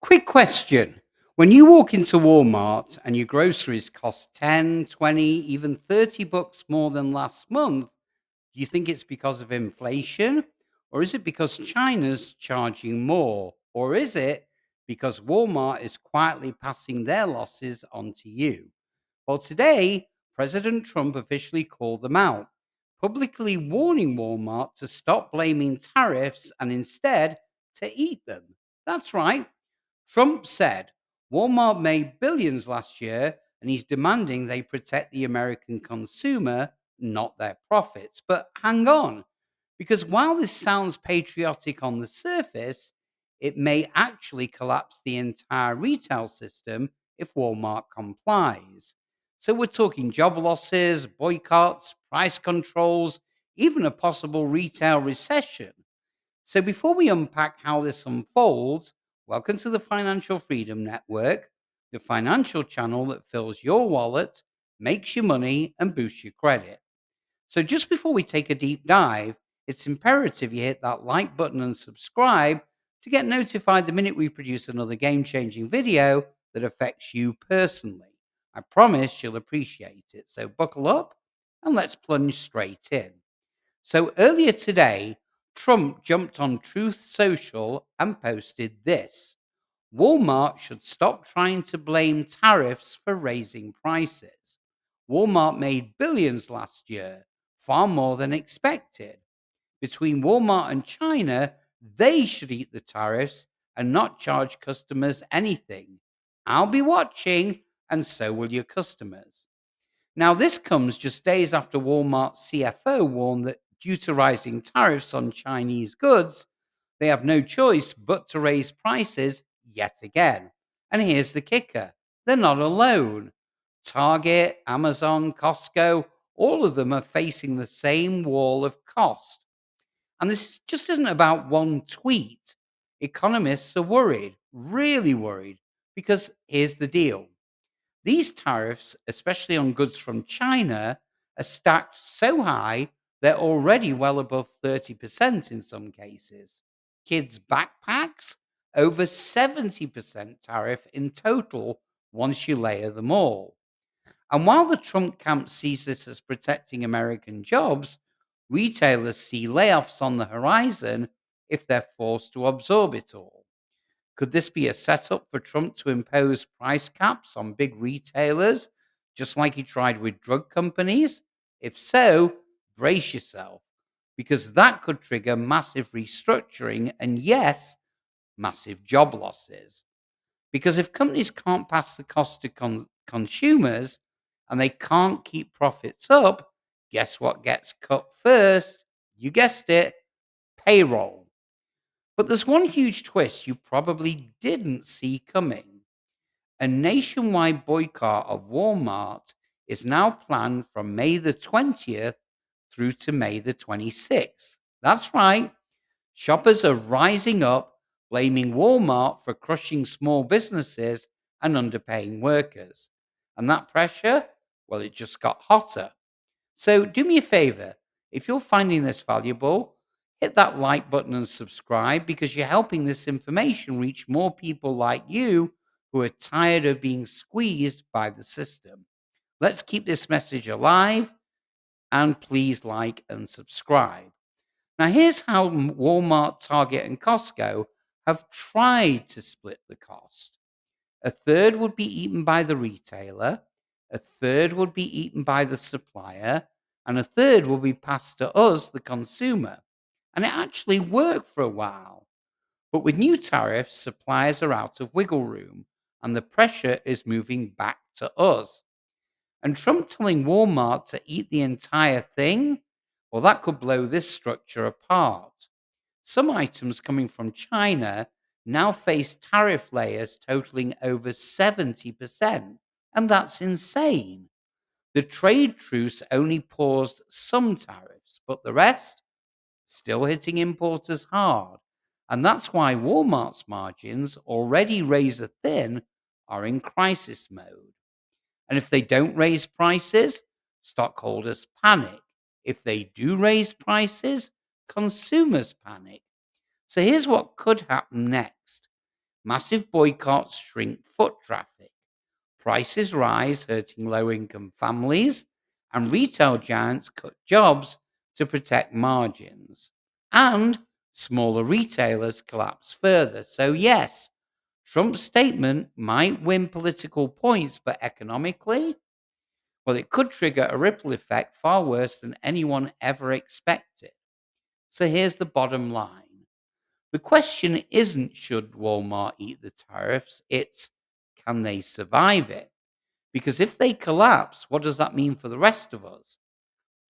Quick question. When you walk into Walmart and your groceries cost 10, 20, even 30 bucks more than last month, do you think it's because of inflation? Or is it because China's charging more? Or is it because Walmart is quietly passing their losses on to you? Well, today, President Trump officially called them out, publicly warning Walmart to stop blaming tariffs and instead to eat them. That's right. Trump said Walmart made billions last year and he's demanding they protect the American consumer, not their profits. But hang on, because while this sounds patriotic on the surface, it may actually collapse the entire retail system if Walmart complies. So we're talking job losses, boycotts, price controls, even a possible retail recession. So, before we unpack how this unfolds, welcome to the Financial Freedom Network, the financial channel that fills your wallet, makes you money, and boosts your credit. So, just before we take a deep dive, it's imperative you hit that like button and subscribe to get notified the minute we produce another game changing video that affects you personally. I promise you'll appreciate it. So, buckle up and let's plunge straight in. So earlier today, Trump jumped on Truth Social and posted this: Walmart should stop trying to blame tariffs for raising prices. Walmart made billions last year, far more than expected. Between Walmart and China, they should eat the tariffs and not charge customers anything. I'll be watching, and so will your customers. Now, this comes just days after Walmart's CFO warned that due to rising tariffs on Chinese goods, they have no choice but to raise prices yet again. And here's the kicker: they're not alone. Target, Amazon, Costco, all of them are facing the same wall of cost. And this just isn't about one tweet. Economists are worried, really worried, because here's the deal: these tariffs, especially on goods from China, are stacked so high they're already well above 30% in some cases. Kids' backpacks, over 70% tariff in total once you layer them all. And while the Trump camp sees this as protecting American jobs, retailers see layoffs on the horizon if they're forced to absorb it all. Could this be a setup for Trump to impose price caps on big retailers, just like he tried with drug companies? If so, brace yourself, because that could trigger massive restructuring and, yes, massive job losses. Because if companies can't pass the cost to consumers and they can't keep profits up, guess what gets cut first? You guessed it: payroll. But there's one huge twist you probably didn't see coming. A nationwide boycott of Walmart is now planned from May the 20th through to May the 26th. That's right. Shoppers are rising up, blaming Walmart for crushing small businesses and underpaying workers. And that pressure, well, it just got hotter. So do me a favor. If you're finding this valuable, hit that like button and subscribe, because you're helping this information reach more people like you who are tired of being squeezed by the system. Let's keep this message alive, and please like and subscribe. Now, here's how Walmart, Target, and Costco have tried to split the cost. A third would be eaten by the retailer, a third would be eaten by the supplier, and a third will be passed to us, the consumer. And it actually worked for a while. But with new tariffs, suppliers are out of wiggle room, and the pressure is moving back to us. And Trump telling Walmart to eat the entire thing, well, that could blow this structure apart. Some items coming from China now face tariff layers totaling over 70%, and that's insane. The trade truce only paused some tariffs, but the rest still hitting importers hard. And that's why Walmart's margins, already razor thin, are in crisis mode. And if they don't raise prices, stockholders panic. If they do raise prices, consumers panic. So here's what could happen next. Massive boycotts shrink foot traffic. Prices rise, hurting low income families. And retail giants cut jobs to protect margins. And smaller retailers collapse further. So, yes, Trump's statement might win political points, but economically, well, it could trigger a ripple effect far worse than anyone ever expected. So here's the bottom line. The question isn't should Walmart eat the tariffs, it's can they survive it? Because if they collapse, what does that mean for the rest of us?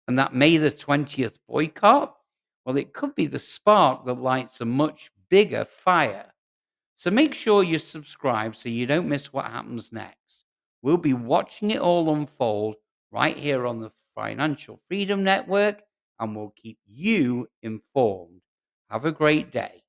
And that May the 20th boycott, well, it could be the spark that lights a much bigger fire. So make sure you subscribe so you don't miss what happens next. We'll be watching it all unfold right here on the Financial Freedom Network, and we'll keep you informed. Have a great day.